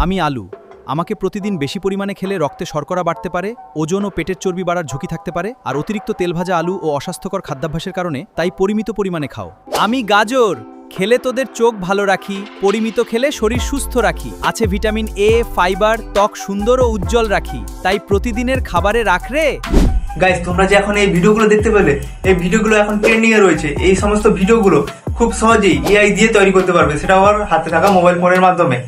আমি আলু। আমাকে প্রতিদিন বেশি পরিমাণে খেলে রক্তে শর্করা বাড়তে পারে, ওজন ও পেটের চর্বি বাড়ার ঝুঁকি থাকতে পারে, আর অতিরিক্ত তেলভাজা আলু ও অস্বাস্থ্যকর খাদ্যাভ্যাসের কারণে তাই পরিমিত পরিমাণে খাও। আমি গাজর। খেলে তোদের চোখ ভালো রাখি, পরিমিত খেলে শরীর সুস্থ রাখি, আছে ভিটামিন এ, ফাইবার, ত্বক সুন্দর ও উজ্জ্বল রাখি, তাই প্রতিদিনের খাবারে রাখ রে। গাইস, তোমরা যে এখন এই ভিডিওগুলো দেখতে পেলে, এই ভিডিওগুলো এখন ট্রেন্ডিং এ রয়েছে। এই সমস্ত ভিডিওগুলো খুব সহজেই এআই দিয়ে তৈরি করতে পারবে, সেটা আবার হাতে থাকা মোবাইল ফোনের মাধ্যমে।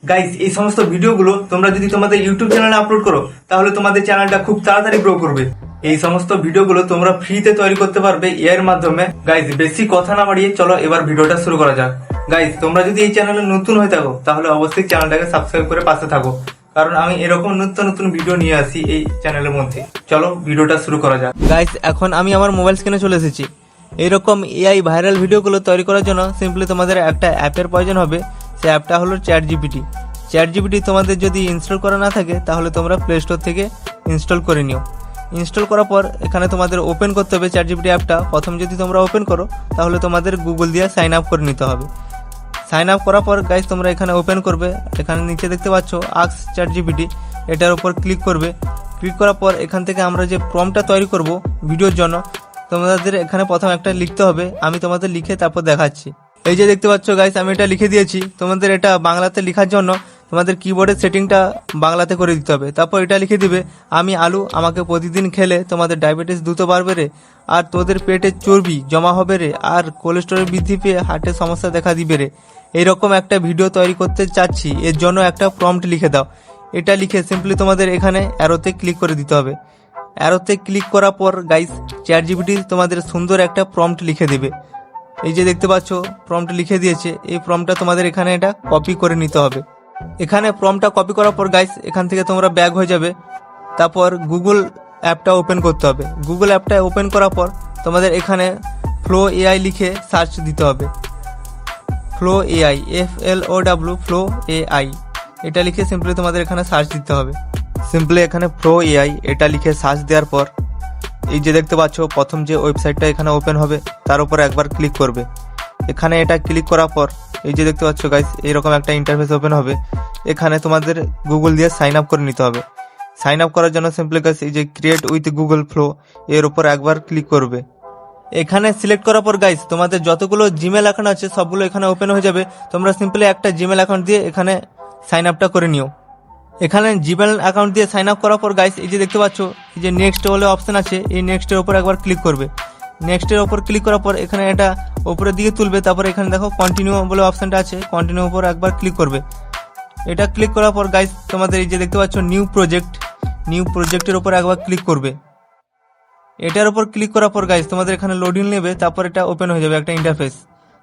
গাইস, এই সমস্ত ভিডিওগুলো তোমরা যদি তোমাদের ইউটিউব চ্যানেলে আপলোড করো, তাহলে তোমাদের চ্যানেলটা খুব তাড়াতাড়ি গ্রো করবে। এই সমস্ত ভিডিওগুলো তোমরা ফ্রিতে তৈরি করতে পারবে এআই এর মাধ্যমে। গাইস, বেশি কথা না বাড়িয়ে চলো এবার ভিডিওটা শুরু করা যাক। গাইস, তোমরা যদি এই চ্যানেলে নতুন হয়ে থাকো, তাহলে অবশ্যই চ্যানেলটাকে সাবস্ক্রাইব করে পাশে থাকো, কারণ আমি এরকম নতুন নতুন ভিডিও নিয়ে আসি এই চ্যানেলের মধ্যে। চলো ভিডিওটা শুরু করা যাক। গাইস, এখন আমি আমার মোবাইল স্ক্রিনে চলে এসেছি। এইরকম এআই ভাইরাল ভিডিওগুলো তৈরি করার জন্য সিম্পলি তোমাদের একটা অ্যাপের প্রয়োজন হবে। সেই অ্যাপটা হলো চ্যাটজিপিটি। চ্যাটজিপিটি তোমাদের যদি ইনস্টল করা না থাকে, তাহলে তোমরা প্লে স্টোর থেকে ইনস্টল করে নিও। ইনস্টল করার পর এখানে তোমাদের ওপেন করতে হবে চ্যাটজিপিটি অ্যাপটা। প্রথম যদি তোমরা ওপেন করো, তাহলে তোমাদের গুগল দিয়ে সাইন আপ করে নিতে হবে। সাইন আপ করার পর গাইস তোমরা এখানে ওপেন করবে। এখানে নিচে দেখতে পাচ্ছ আস্ক চ্যাটজিপিটি, এটার উপর ক্লিক করবে। ক্লিক করার পর এখান থেকে আমরা যে প্রম্পটটা তৈরি করব ভিডিওর জন্য, তোমাদের এখানে প্রথম একটা লিখতে হবে। আমি তোমাদের লিখে তারপর দেখাচ্ছি। এই যে দেখতে পাচ্ছ গাইস, আমি এটা লিখে দিয়েছি। তোমাদের এটা বাংলাতে লেখার জন্য তোমাদের কিবোর্ডের সেটিংটা বাংলাতে করে দিতে হবে। তারপর এটা লিখে দিবে, আমি আলু, আমাকে প্রতিদিন খেলে তোমাদের ডায়াবেটিস দ্রুত বাড়বে রে, আর তোদের পেটে চর্বি জমা হবে রে, আর কোলেস্টেরল বৃদ্ধি পেয়ে হার্টের সমস্যা দেখা দিবে রে। এইরকম একটা ভিডিও তৈরি করতে চাচ্ছি, এর জন্য একটা প্রম্পট লিখে দাও। এটা লিখে সিম্পলি তোমাদের এখানে অ্যারোতে ক্লিক করে দিতে হবে। অ্যারোতে ক্লিক করার পর গাইস চ্যাটজিপিটি তোমাদের সুন্দর একটা প্রম্পট লিখে দেবে। এই যে দেখতে পাচ্ছ প্রম্পট লিখে দিয়েছে। এই প্রম্পটটা তোমাদের এখানে এটা কপি করে নিতে হবে। এখানে প্রম্পটটা কপি করার পর গাইস এখান থেকে তোমরা ব্যাক হয়ে যাবে। তারপর গুগল অ্যাপটা ওপেন করতে হবে। গুগল অ্যাপটা ওপেন করার পর তোমাদের এখানে ফ্লো এআই লিখে সার্চ দিতে হবে। Flow AI, FLOW, flow AI, এটা লিখে সিম্পলি তোমাদের এখানে সার্চ দিতে হবে। সিম্পলি এখানে ফ্লো এআই এটা লিখে সার্চ দেওয়ার পর এই যে দেখতে পাচ্ছ প্রথম যে ওয়েবসাইটটা এখানে ওপেন হবে, তার উপর একবার ক্লিক করবে। এখানে এটা ক্লিক করার পর এই যে দেখতে পাচ্ছ গাইস, এরকম একটা ইন্টারফেস ওপেন হবে। এখানে তোমাদের গুগল দিয়ে সাইন আপ করে নিতে হবে। সাইন আপ করার জন্য সিম্পলি গাইস এই যে ক্রিয়েট উইথ গুগল ফ্লো, এর উপর একবার ক্লিক করবে। এখানে সিলেক্ট করার পর গাইস তোমাদের যতগুলো জিমেল অ্যাকাউন্ট আছে সবগুলো এখানে ওপেন হয়ে যাবে। তোমরা সিম্পলি একটা জিমেল অ্যাকাউন্ট দিয়ে এখানে সাইন আপটা করে নিও। এখানে জিমেল অ্যাকাউন্ট দিয়ে সাইন আপ করার পর গাইস এই যে দেখতে পাচ্ছ এই যে নেক্সট বলে অপশন আছে, এই নেক্সটের উপর একবার ক্লিক করবে। নেক্সটের উপর ক্লিক করার পর এখানে এটা উপরের দিকে তুলবে। তারপর এখানে দেখো কন্টিনিউ বলে অপশনটা আছে, কন্টিনিউ উপর একবার ক্লিক করবে। এটা ক্লিক করার পর গাইস তোমাদের এই যে দেখতে পাচ্ছ নিউ প্রজেক্ট, নিউ প্রজেক্টের উপর একবার ক্লিক করবে। এটার উপর ক্লিক করার পর গাইস তোমাদের এখানে লোডিং নেবে। তারপর এটা ওপেন হয়ে যাবে একটা ইন্টারফেস।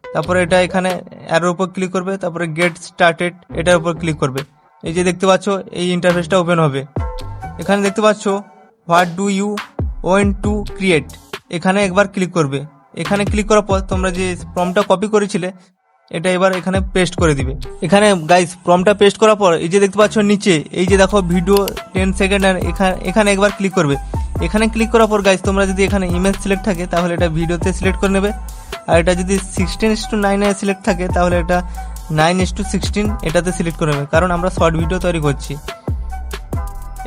তারপরে এটা এখানে অ্যারোর উপর ক্লিক করবে। তারপরে গেট স্টার্টেড এটার উপর ক্লিক করবে। এই যে দেখতে পাচ্ছ এই ইন্টারফেসটা ওপেন হবে। এখানে দেখতে পাচ্ছ what do you want to create, এখানে একবার ক্লিক করবে। এখানে ক্লিক করার পর তোমরা যে প্রম্পটটা কপি করেছিলে এটা এবার এখানে পেস্ট করে দিবে। এখানে গাইস প্রম্পটটা পেস্ট করার পর এই যে দেখতে পাচ্ছ নিচে এই যে দেখো ভিডিও 10 সেকেন্ড, আর এখানে একবার ক্লিক করবে। এখানে ক্লিক করার পর গাইস তোমরা যদি এখানে ইমেজ সিলেক্ট থাকে তাহলে এটা ভিডিওতে সিলেক্ট করে নেবে, আর এটা যদি 16:9 এ সিলেক্ট থাকে তাহলে এটা 9:16 এটাতে সিলেক্ট করে নেবে, কারণ আমরা শর্ট ভিডিও তৈরি করছি।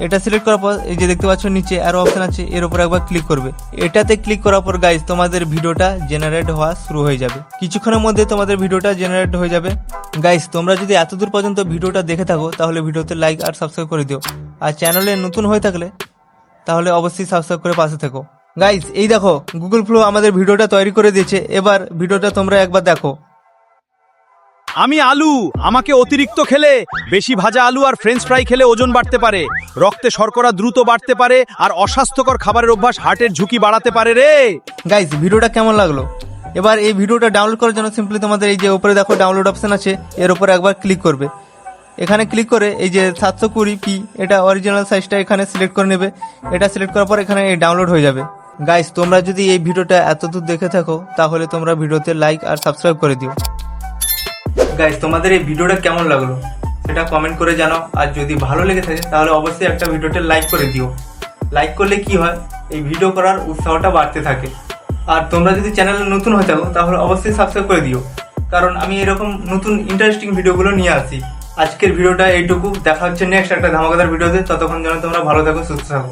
এটা সিলেক্ট করার পর এই যে দেখতে পাচ্ছ নিচে আরো অপশন আছে, এর উপর একবার ক্লিক করবে। এটাতে ক্লিক করার পর গাইস তোমাদের ভিডিওটা জেনারেট হওয়া শুরু হয়ে যাবে। কিছুক্ষণের মধ্যে তোমাদের ভিডিওটা জেনারেট হয়ে যাবে। গাইস, তোমরা যদি এতদূর পর্যন্ত ভিডিওটা দেখে থাকো তাহলে ভিডিওতে লাইক আর সাবস্ক্রাইব করে দিও, আর চ্যানেলে নতুন হয়ে থাকলে তাহলে অবশ্যই সাবস্ক্রাইব করে পাশে থেকো। গাইস, এই দেখো গুগল ফ্লো আমাদের ভিডিওটা তৈরি করে দিয়েছে। এবার ভিডিওটা তোমরা একবার দেখো। আমি আলু। আমাকে অতিরিক্ত খেলে, বেশি ভাজা আলু আর ফ্রেঞ্চ ফ্রাই খেলে ওজন বাড়তে পারে, রক্তে শর্করা দ্রুত বাড়তে পারে, আর অস্বাস্থ্যকর খাবারের অভ্যাস হার্টের ঝুঁকি বাড়াতে পারে রে। গাইস, ভিডিওটা কেমন লাগলো? এবার এই ভিডিওটা ডাউনলোড করার জন্য সিম্পলি তোমাদের এই যে উপরে দেখো ডাউনলোড অপশন আছে, এর উপর একবার ক্লিক করবে। এখানে ক্লিক করে এই যে 720p এটা অরিজিনাল সাইজটা এখানে সিলেক্ট করে নেবে। এটা সিলেক্ট করার পর এখানে এই ডাউনলোড হয়ে যাবে। গাইস, তোমরা যদি এই ভিডিওটা এতদূর দেখে থাকো তাহলে তোমরা ভিডিওতে লাইক আর সাবস্ক্রাইব করে দিও। গাইস, তোমাদের এই ভিডিওটা কেমন লাগলো সেটা কমেন্ট করে জানাও, আর যদি ভালো লেগে থাকে তাহলে অবশ্যই একটা ভিডিওতে লাইক করে দিও। লাইক করলে কি হয়, এই ভিডিও করার উৎসাহটা বাড়তে থাকে। আর তোমরা যদি চ্যানেলে নতুন হয়ে থাকো তাহলে অবশ্যই সাবস্ক্রাইব করে দিও, কারণ আমি এরকম নতুন ইন্টারেস্টিং ভিডিওগুলো নিয়ে আসি। আজকের ভিডিওটা এইটুকু, দেখা হচ্ছে নেক্সট একটা ধামাকাদার ভিডিওতে। ততক্ষণ যেন তোমরা ভালো থাকো, সুস্থ থাকো।